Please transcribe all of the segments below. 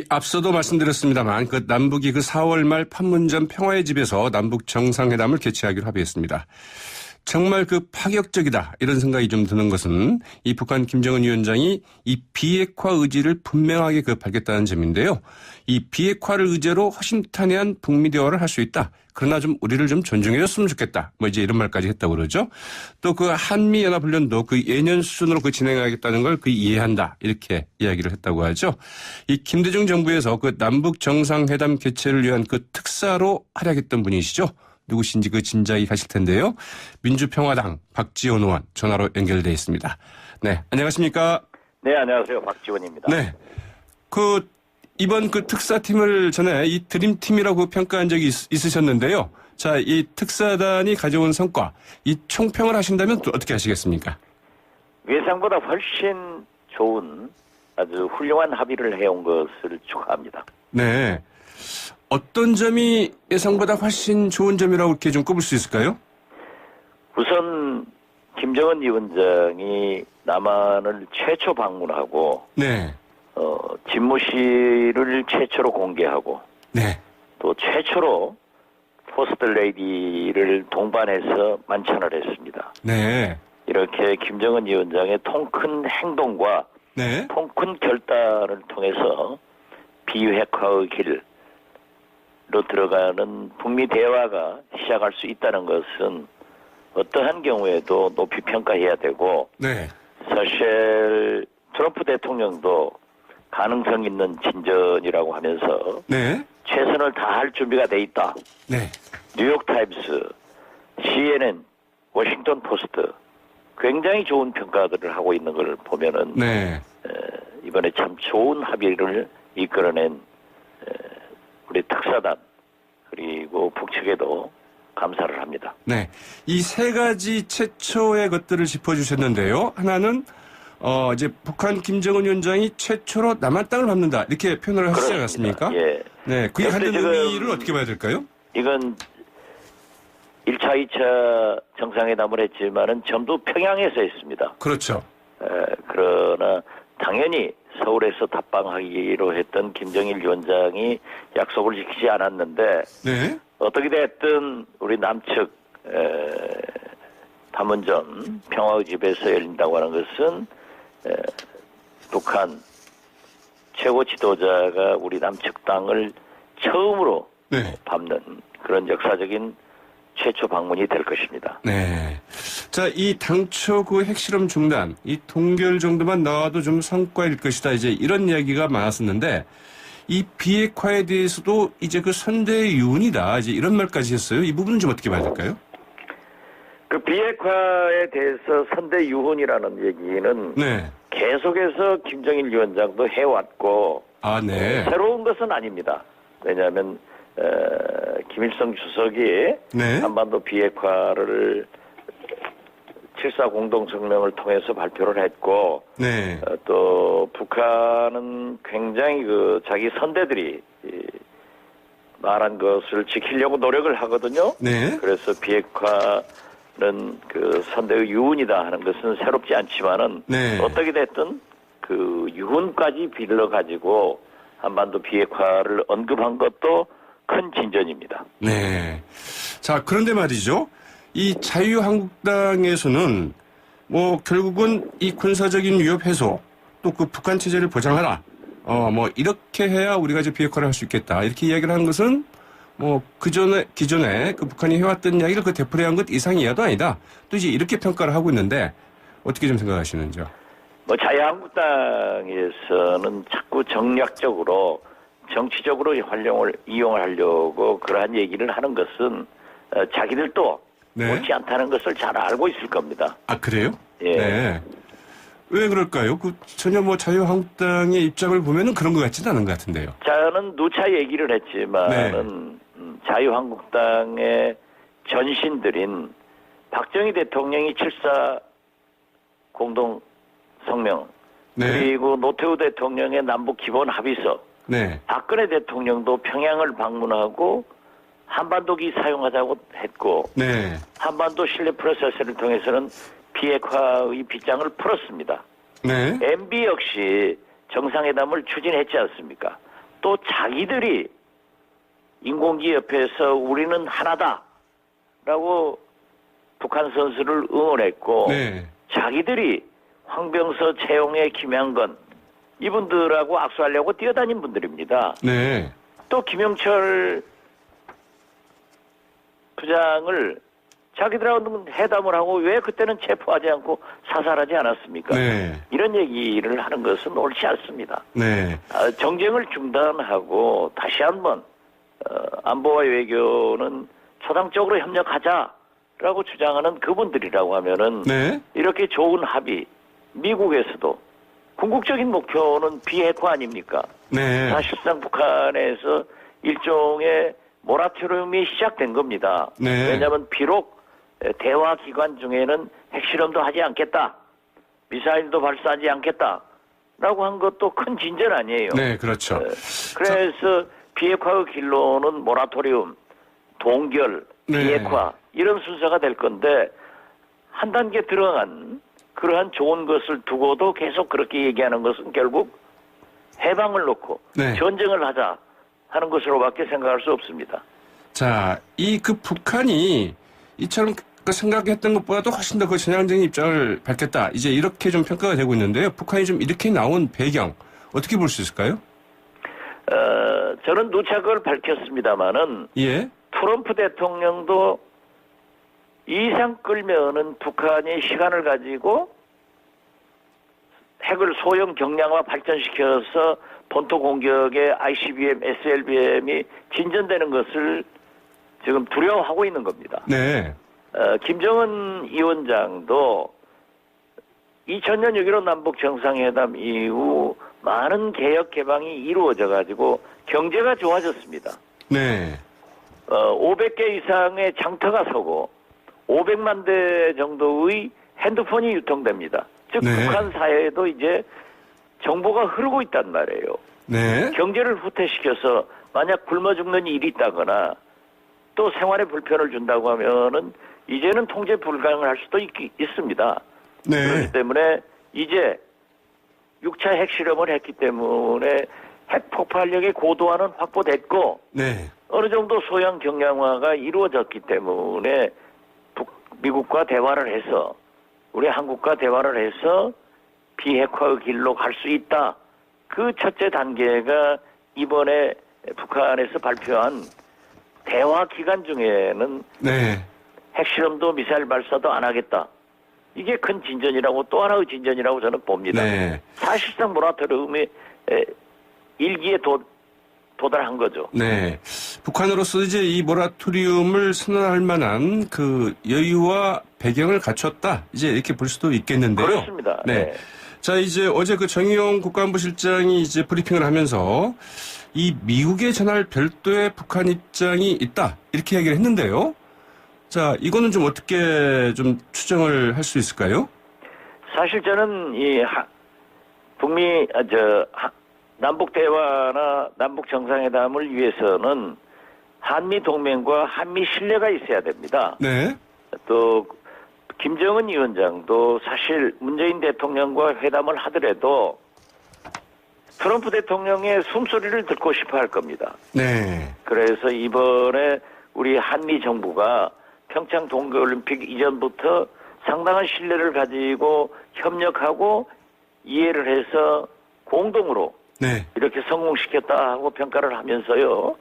앞서도 말씀드렸습니다만 남북이 4월 말 판문점 평화의 집에서 남북 정상회담을 개최하기로 합의했습니다. 정말 파격적이다 이런 생각이 좀 드는 것은 이 북한 김정은 위원장이 이 비핵화 의지를 분명하게 밝혔다는 점인데요. 이 비핵화를 의제로 허심탄회한 북미 대화를 할 수 있다. 그러나 우리를 존중해줬으면 좋겠다. 이제 이런 말까지 했다고 그러죠. 또 한미연합훈련도 예년 수준으로 진행하겠다는 걸 이해한다. 이렇게 이야기를 했다고 하죠. 이 김대중 정부에서 남북 정상회담 개최를 위한 특사로 활약했던 분이시죠. 누구신지 진작이 가실 텐데요. 민주평화당 박지원 의원 전화로 연결돼 있습니다. 네, 안녕하십니까? 네, 안녕하세요. 박지원입니다. 네, 이번 특사팀을 전에 이 드림팀이라고 평가한 적이 있으셨는데요. 자, 이 특사단이 가져온 성과, 이 총평을 하신다면 또 어떻게 하시겠습니까? 예상보다 훨씬 좋은 아주 훌륭한 합의를 해온 것을 축하합니다. 네. 어떤 점이 예상보다 훨씬 좋은 점이라고 이렇게 좀 꼽을 수 있을까요? 우선 김정은 위원장이 남한을 최초 방문하고 네. 집무실을 최초로 공개하고 네. 또 최초로 포스트 레이디를 동반해서 만찬을 했습니다. 네. 이렇게 김정은 위원장의 통큰 행동과 네. 통큰 결단을 통해서 비핵화의 길로 들어가는 북미 대화가 시작할 수 있다는 것은 어떠한 경우에도 높이 평가해야 되고, 네. 사실 트럼프 대통령도 가능성 있는 진전이라고 하면서 네. 최선을 다할 준비가 돼 있다. 네. 뉴욕타임스, CNN, 워싱턴 포스트 굉장히 좋은 평가들을 하고 있는 걸 보면은 네. 이번에 참 좋은 합의를 이끌어낸 우리 특사단 그리고 북측에도 감사를 합니다. 네. 이 세 가지 최초의 것들을 짚어주셨는데요. 하나는 이제 북한 김정은 위원장이 최초로 남한 땅을 밟는다 이렇게 표현을 하시지 않았습니까? 예. 네. 그게 갖는 의미를 어떻게 봐야 될까요? 이건 1차, 2차 정상회담을 했지만은 전부 평양에서 했습니다. 그렇죠. 그러나 당연히 서울에서 답방하기로 했던 김정일 위원장이 약속을 지키지 않았는데 네. 어떻게 됐든 우리 남측 판문점 평화의 집에서 열린다고 하는 것은 북한 최고 지도자가 우리 남측 땅을 처음으로 네. 밟는 그런 역사적인 최초 방문이 될 것입니다. 네. 자, 이 당초 핵실험 중단, 이 동결 정도만 나와도 좀 성과일 것이다. 이제 이런 이야기가 많았었는데, 이 비핵화에 대해서도 이제 선대의 유운이다. 이제 이런 말까지 했어요. 이 부분은 좀 어떻게 봐야 될까요? 그 비핵화에 대해서 선대 유운이라는 얘기는 네. 계속해서 김정일 위원장도 해왔고, 아, 네. 새로운 것은 아닙니다. 왜냐하면 김일성 주석이 네. 한반도 비핵화를 7.4 공동성명을 통해서 발표를 했고, 네. 또 북한은 굉장히 자기 선대들이 말한 것을 지키려고 노력을 하거든요. 네. 그래서 비핵화는 선대의 유운이다 하는 것은 새롭지 않지만은 네. 어떻게 됐든 유운까지 빌려 가지고 한반도 비핵화를 언급한 것도 큰 진전입니다. 네. 자, 그런데 말이죠. 이 자유한국당에서는 결국은 이 군사적인 위협 해소 또 북한 체제를 보장하라. 이렇게 해야 우리가 이제 비핵화를 할 수 있겠다. 이렇게 이야기를 한 것은 기존에 북한이 해왔던 이야기를 되풀이한 것 이상이야도 아니다. 또 이제 이렇게 평가를 하고 있는데 어떻게 좀 생각하시는지요? 자유한국당에서는 자꾸 정략적으로 정치적으로 이용을 하려고 그러한 얘기를 하는 것은 자기들도 네. 옳지 않다는 것을 잘 알고 있을 겁니다. 아, 그래요? 예. 네. 왜 그럴까요? 전혀 자유한국당의 입장을 보면은 그런 것 같지는 않은 것 같은데요. 저는 누차 얘기를 했지만은 자유한국당의 전신들인 박정희 대통령이 7.4 공동성명 네. 그리고 노태우 대통령의 남북기본합의서 네. 박근혜 대통령도 평양을 방문하고 한반도기 사용하자고 했고 네. 한반도 신뢰 프로세스를 통해서는 비핵화의 빗장을 풀었습니다. 네. MB 역시 정상회담을 추진했지 않습니까? 또 자기들이 인공기 옆에서 우리는 하나다라고 북한 선수를 응원했고 네. 자기들이 황병서, 최용해, 김양건 이분들하고 악수하려고 뛰어다닌 분들입니다. 네. 또 김영철 부장을 자기들하고 회담을 하고 왜 그때는 체포하지 않고 사살하지 않았습니까? 네. 이런 얘기를 하는 것은 옳지 않습니다. 네. 정쟁을 중단하고 다시 한번 안보와 외교는 초당적으로 협력하자라고 주장하는 그분들이라고 하면은 네. 이렇게 좋은 합의, 미국에서도 궁극적인 목표는 비핵화 아닙니까? 네. 사실상 북한에서 일종의 모라토리움이 시작된 겁니다. 네. 왜냐하면 비록 대화 기간 중에는 핵실험도 하지 않겠다, 미사일도 발사하지 않겠다라고 한 것도 큰 진전 아니에요. 네, 그렇죠. 그래서 비핵화의 길로는 모라토리움, 동결, 네. 비핵화 이런 순서가 될 건데 한 단계 들어간 그러한 좋은 것을 두고도 계속 그렇게 얘기하는 것은 결국 해방을 놓고 네. 전쟁을 하자 하는 것으로밖에 생각할 수 없습니다. 자, 북한이 이처럼 생각했던 것보다도 훨씬 더 그 전향적인 입장을 밝혔다. 이제 이렇게 좀 평가가 되고 있는데요. 북한이 좀 이렇게 나온 배경 어떻게 볼 수 있을까요? 저는 누차 그걸 밝혔습니다마는 예. 트럼프 대통령도 이상 끌면은 북한이 시간을 가지고 핵을 소형 경량화 발전시켜서 본토 공격에 ICBM, SLBM이 진전되는 것을 지금 두려워하고 있는 겁니다. 네. 김정은 위원장도 2000년 6.15 남북 정상회담 이후 많은 개혁 개방이 이루어져 가지고 경제가 좋아졌습니다. 네. 500개 이상의 장터가 서고 500만 대 정도의 핸드폰이 유통됩니다. 즉 네. 북한 사회에도 이제 정보가 흐르고 있단 말이에요. 네. 경제를 후퇴시켜서 만약 굶어 죽는 일이 있다거나 또 생활에 불편을 준다고 하면은 이제는 통제 불가능을 할 수도 있습니다. 네. 그렇기 때문에 이제 6차 핵실험을 했기 때문에 핵 폭발력의 고도화는 확보됐고 네. 어느 정도 소형 경량화가 이루어졌기 때문에 미국과 대화를 해서 우리 한국과 대화를 해서 비핵화의 길로 갈 수 있다. 그 첫째 단계가 이번에 북한에서 발표한 대화 기간 중에는 네. 핵실험도 미사일 발사도 안 하겠다. 이게 큰 진전이라고 또 하나의 진전이라고 저는 봅니다. 네. 사실상 모라토리움의 일기에 도달한 거죠. 네. 북한으로서 이제 이 모라토리움을 선언할 만한 그 여유와 배경을 갖췄다. 이제 이렇게 볼 수도 있겠는데요. 그렇습니다. 네. 네. 자, 이제 어제 그 정의용 국가안보실장이 이제 브리핑을 하면서 이 미국에 전할 별도의 북한 입장이 있다. 이렇게 얘기를 했는데요. 자, 이거는 좀 어떻게 좀 추정을 할 수 있을까요? 사실 저는 북미 남북 대화나 남북 정상회담을 위해서는 한미 동맹과 한미 신뢰가 있어야 됩니다. 네. 또 김정은 위원장도 사실 문재인 대통령과 회담을 하더라도 트럼프 대통령의 숨소리를 듣고 싶어 할 겁니다. 네. 그래서 이번에 우리 한미 정부가 평창 동계올림픽 이전부터 상당한 신뢰를 가지고 협력하고 이해를 해서 공동으로 네. 이렇게 성공시켰다 하고 평가를 하면서요.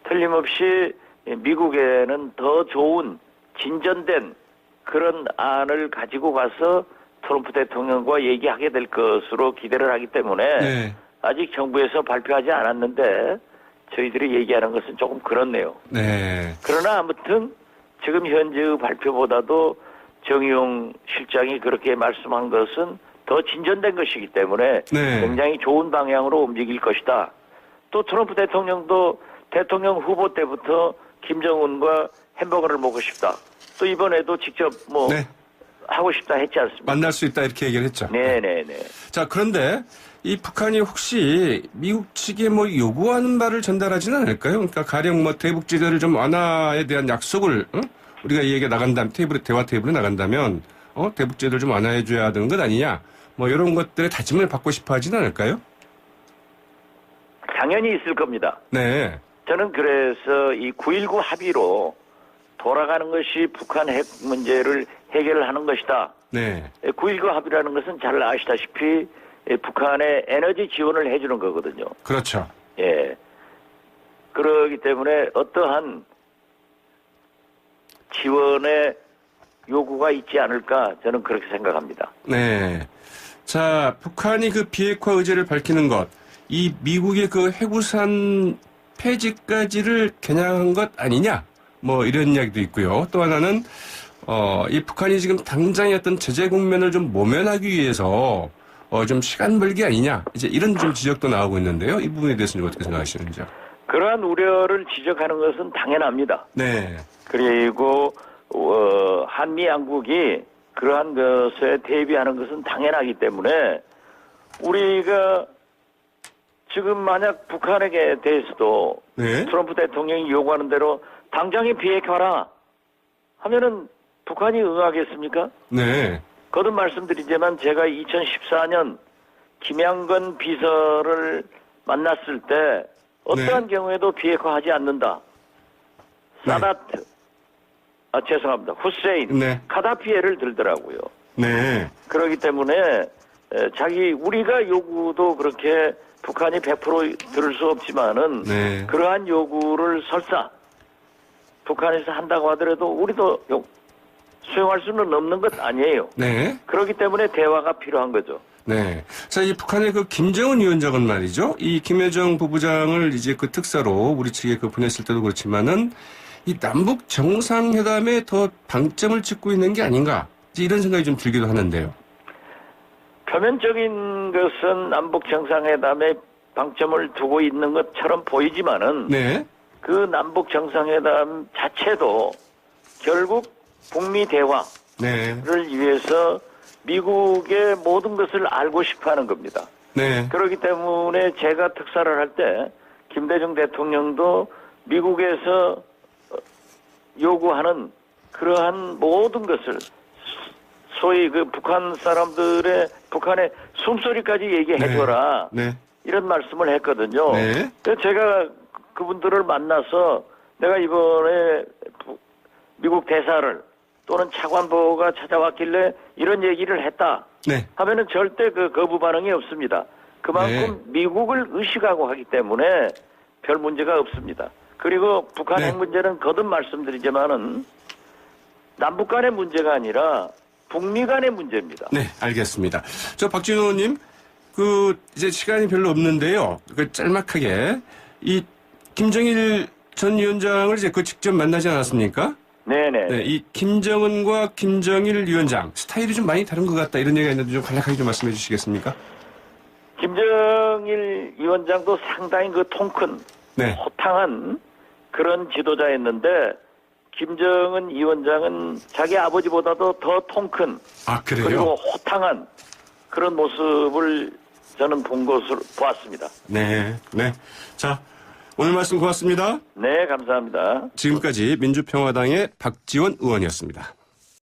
틀림없이 미국에는 더 좋은 진전된 그런 안을 가지고 가서 트럼프 대통령과 얘기하게 될 것으로 기대를 하기 때문에 네. 아직 정부에서 발표하지 않았는데 저희들이 얘기하는 것은 조금 그렇네요. 네. 그러나 아무튼 지금 현재의 발표보다도 정의용 실장이 그렇게 말씀한 것은 더 진전된 것이기 때문에 네. 굉장히 좋은 방향으로 움직일 것이다. 또 트럼프 대통령도 대통령 후보 때부터 김정은과 햄버거를 먹고 싶다. 또 이번에도 직접 네. 하고 싶다 했지 않습니까? 만날 수 있다 이렇게 얘기를 했죠. 네네네. 자, 그런데 이 북한이 혹시 미국 측에 뭐 요구하는 바를 전달하지는 않을까요? 그러니까 가령 뭐 대북제재를 좀 완화에 대한 약속을 우리가 이 얘기가 나간다면 대화 테이블에 나간다면 대북제재를 좀 완화해줘야 되는 것 아니냐? 뭐 이런 것들의 다짐을 받고 싶어 하지는 않을까요? 당연히 있을 겁니다. 네. 저는 그래서 이 9.19 합의로 돌아가는 것이 북한 핵 문제를 해결하는 것이다. 네. 9.19 합의라는 것은 잘 아시다시피 북한에 에너지 지원을 해주는 거거든요. 그렇죠. 예. 그러기 때문에 어떠한 지원의 요구가 있지 않을까 저는 그렇게 생각합니다. 네. 자, 북한이 그 비핵화 의지를 밝히는 것, 이 미국의 그 해구산 폐지까지를 겨냥한 것 아니냐? 뭐 이런 이야기도 있고요. 또 하나는 이 북한이 지금 당장의 어떤 제재 국면을 좀 모면하기 위해서 좀 시간 벌기 아니냐? 이제 이런 좀 지적도 나오고 있는데요. 이 부분에 대해서는 어떻게 생각하시는지요? 그러한 우려를 지적하는 것은 당연합니다. 네. 그리고 한미 양국이 그러한 것에 대비하는 것은 당연하기 때문에 우리가 지금 만약 북한에게 대해서도 네. 트럼프 대통령이 요구하는 대로 당장에 비핵화라 하면은 북한이 응하겠습니까? 네. 거듭 말씀드리지만 제가 2014년 김양건 비서를 만났을 때 어떠한 경우에도 비핵화하지 않는다. 사다트, 죄송합니다. 후세인, 네. 카다피에를 들더라고요. 네. 그렇기 때문에 우리가 요구도 그렇게 북한이 100% 들을 수 없지만은 네. 그러한 요구를 설사 북한에서 한다고 하더라도 우리도 수용할 수는 없는 것 아니에요. 네. 그렇기 때문에 대화가 필요한 거죠. 네. 자, 이 북한의 그 김정은 위원장은 말이죠. 이 김여정 부부장을 이제 그 특사로 우리 측에 그 보냈을 때도 그렇지만은 이 남북 정상회담에 더 방점을 찍고 있는 게 아닌가. 이제 이런 생각이 좀 들기도 하는데요. 표면적인 것은 남북 정상회담에 방점을 두고 있는 것처럼 보이지만은 네. 그 남북 정상회담 자체도 결국 북미 대화를 네. 위해서 미국의 모든 것을 알고 싶어 하는 겁니다. 네. 그렇기 때문에 제가 특사를 할 때 김대중 대통령도 미국에서 요구하는 그러한 모든 것을 소위 그 북한 사람들의 북한의 숨소리까지 얘기해줘라. 네. 이런 말씀을 했거든요. 네. 그래서 제가 그분들을 만나서 내가 이번에 미국 대사를 또는 차관보가 찾아왔길래 이런 얘기를 했다 네. 하면은 절대 그 거부 반응이 없습니다. 그만큼 미국을 의식하고 하기 때문에 별 문제가 없습니다. 그리고 북한 네. 핵 문제는 거듭 말씀드리지만은 남북 간의 문제가 아니라 북미 간의 문제입니다. 네, 알겠습니다. 저 박진호 의원님, 이제 시간이 별로 없는데요. 짤막하게 이 김정일 전 위원장을 이제 직접 만나지 않았습니까? 네네. 네, 이 김정은과 김정일 위원장 스타일이 좀 많이 다른 것 같다 이런 얘기가 있는데 좀 간략하게 좀 말씀해 주시겠습니까? 김정일 위원장도 상당히 그 통큰 네. 호탕한 그런 지도자였는데 김정은 위원장은 자기 아버지보다도 더 통큰 아, 그래요? 그리고 호탕한 그런 모습을 저는 본 것으로 보았습니다. 네, 네. 자, 오늘 말씀 고맙습니다. 네, 감사합니다. 지금까지 민주평화당의 박지원 의원이었습니다.